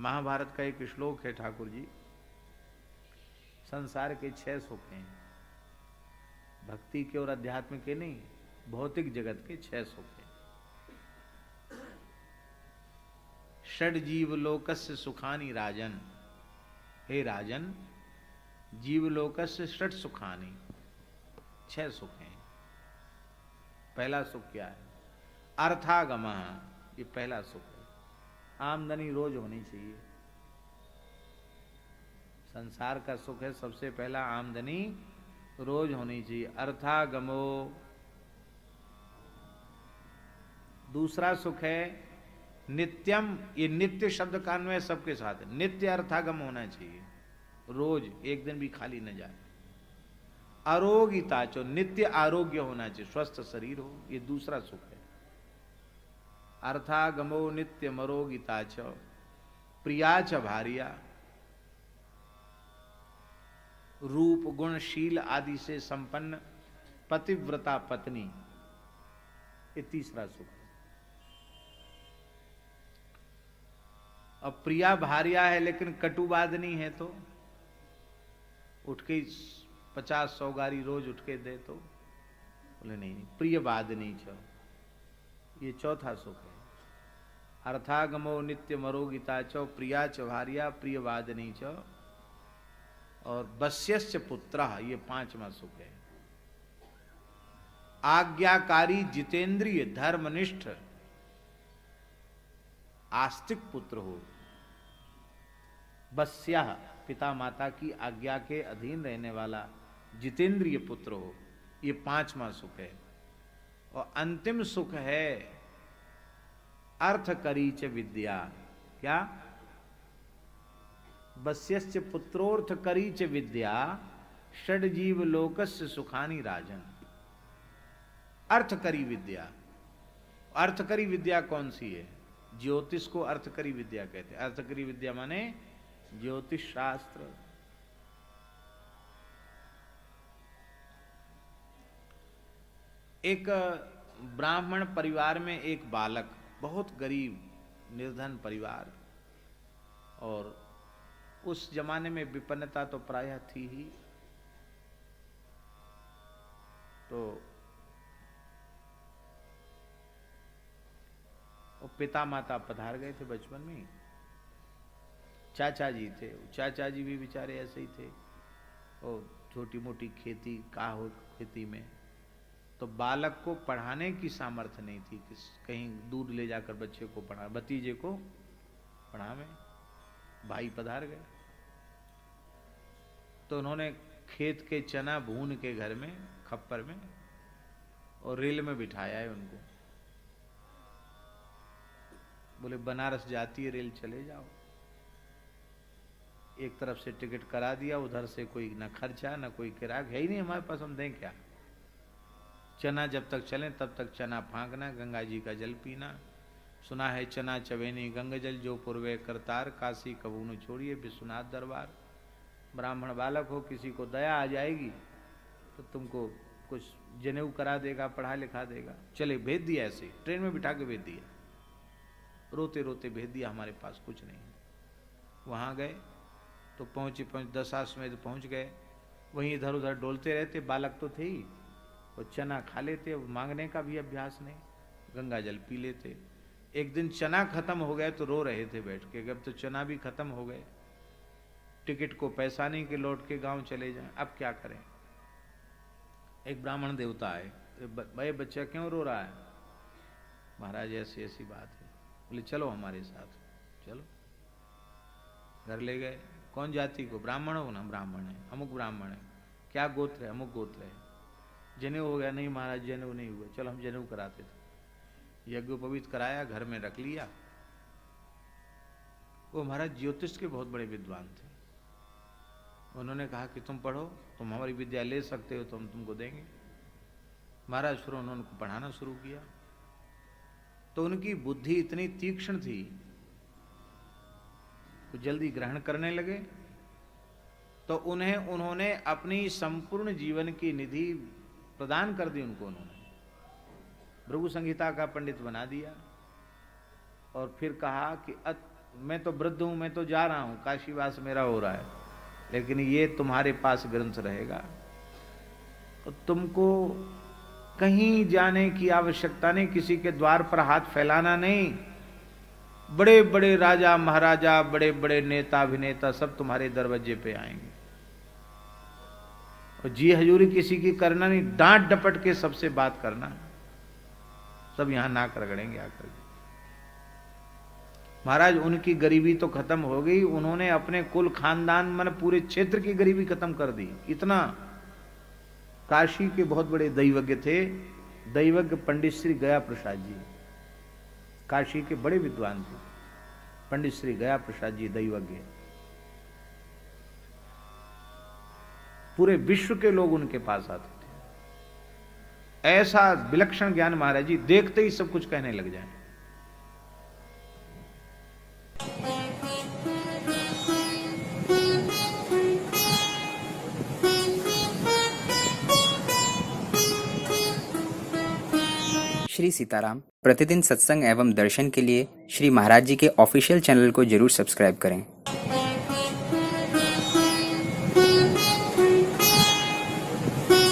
महाभारत का एक श्लोक है ठाकुर जी, संसार के 6 सुख हैं, भक्ति के और अध्यात्म के नहीं, भौतिक जगत के 6 सुख हैं। षड जीव लोकस्य सुखानि राजन, हे राजन, जीवलोकस्य षट सुखानि, 6 सुख हैं। पहला सुख क्या है? अर्थागमः, ये पहला सुख है। आमदनी रोज होनी चाहिए। संसार का सुख है सबसे पहला, आमदनी रोज होनी चाहिए। अर्थागमो। दूसरा सुख है नित्यम, ये नित्य शब्द का अन्वय सबके साथ है, नित्य अर्थागम होना चाहिए, रोज एक दिन भी खाली न जाए। आरोग्यताचो, नित्य आरोग्य होना चाहिए, स्वस्थ शरीर हो, ये दूसरा सुख है। अर्थागमो नित्य मरोगिताच, प्रियाच भार्या, रूप गुण शील आदि से संपन्न पतिव्रता पत्नी, ये तीसरा सुख है। अब प्रिया भार्या है लेकिन कटुवादनी है तो उठ के 50-100 गारी रोज उठ के दे तो बोले नहीं, प्रिय वादनी छ, ये चौथा सुख है। अर्थागमो नित्य मरोगिता च, प्रिया च भार्या, प्रिय वादनी च, और वश्यश्च पुत्रः, ये 5वां सुख है। आज्ञाकारी जितेंद्रिय धर्मनिष्ठ आस्तिक पुत्र हो। वश्यः, पिता माता की आज्ञा के अधीन रहने वाला जितेंद्रिय पुत्र हो, ये 5वां सुख है। और अंतिम सुख है अर्थकरीच विद्या। क्या? वश्यश्च पुत्रोर्थ करीच विद्या, षडजीव लोकस्य सुखानि राजन। अर्थकरी विद्या। अर्थकरी विद्या कौन सी है? ज्योतिष को अर्थकरी विद्या कहते हैं। अर्थकरी विद्या माने ज्योतिष शास्त्र। एक ब्राह्मण परिवार में एक बालक, बहुत गरीब निर्धन परिवार, और उस जमाने में विपन्नता तो प्रायः थी ही, तो वो पिता माता पधार गए थे बचपन में। चाचा जी थे, चाचा जी भी बेचारे ऐसे ही थे, और छोटी मोटी खेती का हो, खेती में तो बालक को पढ़ाने की सामर्थ्य नहीं थी कि कहीं दूर ले जाकर बच्चे को पढ़ा, भतीजे को पढ़ावे। भाई पधार गए तो उन्होंने खेत के चना भून के घर में खप्पर में और रेल में बिठाया है उनको। बोले बनारस जाती है रेल, चले जाओ। एक तरफ से टिकट करा दिया, उधर से कोई न खर्चा न कोई किराया, है ही नहीं हमारे पास, हम दें क्या। चना जब तक चलें तब तक चना फांकना, गंगा जी का जल पीना। सुना है चना चवेनी गंगा जल, जो पूर्वे करतार, काशी कबू न छोड़िए विश्वनाथ दरबार। ब्राह्मण बालक हो, किसी को दया आ जाएगी तो तुमको कुछ जनेऊ करा देगा, पढ़ा लिखा देगा। चले, भेज दिया, ऐसे ट्रेन में बिठा के भेज दिया, रोते रोते भेज दिया, हमारे पास कुछ नहीं। वहाँ गए तो पहुँचे, दशा में पहुँच गए, वहीं इधर उधर डोलते रहते, बालक तो थे ही, और चना खा लेते, मांगने का भी अभ्यास नहीं, गंगा जल पी लेते। एक दिन चना खत्म हो गए तो रो रहे थे बैठ के, अब तो चना भी खत्म हो गए, टिकट को पैसा नहीं कि लौट के गांव चले जाएं, अब क्या करें। एक ब्राह्मण देवता आए, भाई बच्चा क्यों रो रहा है? महाराज ऐसी ऐसी बात है। बोले चलो हमारे साथ, चलो। घर ले गए। कौन जाति को? ब्राह्मण हो ना? ब्राह्मण है, अमुक ब्राह्मण है। क्या गोत्र है? अमुक गोत्र है। जनेऊ हो गया? नहीं महाराज जनेऊ नहीं हुआ। चलो हम जनेऊ कराते थे। यज्ञोपवीत कराया, घर में रख लिया। वो महाराज ज्योतिष के बहुत बड़े विद्वान थे। उन्होंने कहा कि तुम पढ़ो, तुम हमारी विद्या ले सकते हो तो हम तुमको देंगे। महाराज फिर उन्होंने उनको पढ़ाना शुरू किया। तो उनकी बुद्धि इतनी तीक्ष्ण थी, वो जल्दी ग्रहण करने लगे। तो उन्होंने अपनी संपूर्ण जीवन की निधि प्रदान कर दी उनको। उन्होंने भृगु संहिता का पंडित बना दिया और फिर कहा कि मैं तो वृद्ध हूं, मैं तो जा रहा हूं, काशीवास मेरा हो रहा है, लेकिन ये तुम्हारे पास ग्रंथ रहेगा। तो तुमको कहीं जाने की आवश्यकता नहीं, किसी के द्वार पर हाथ फैलाना नहीं। बड़े बड़े राजा महाराजा, बड़े बड़े नेता अभिनेता सब तुम्हारे दरवाजे पे आएंगे। और जी हजूरी किसी की करना नहीं, डांट डपट के सबसे बात करना। सब यहां नाक रगड़ेंगे आकर। महाराज उनकी गरीबी तो खत्म हो गई, उन्होंने अपने कुल खानदान मन पूरे क्षेत्र की गरीबी खत्म कर दी। इतना काशी के बहुत बड़े दैवज्ञ थे, दैवज्ञ पंडित श्री गया प्रसाद जी, काशी के बड़े विद्वान थे पंडित श्री गया प्रसाद जी दैवज्ञ। पूरे विश्व के लोग उनके पास आते थे। ऐसा विलक्षण ज्ञान महाराज जी, देखते ही सब कुछ कहने लग जाए। श्री सीताराम प्रतिदिन सत्संग एवं दर्शन के लिए श्री महाराज जी के ऑफिशियल चैनल को जरूर सब्सक्राइब करें।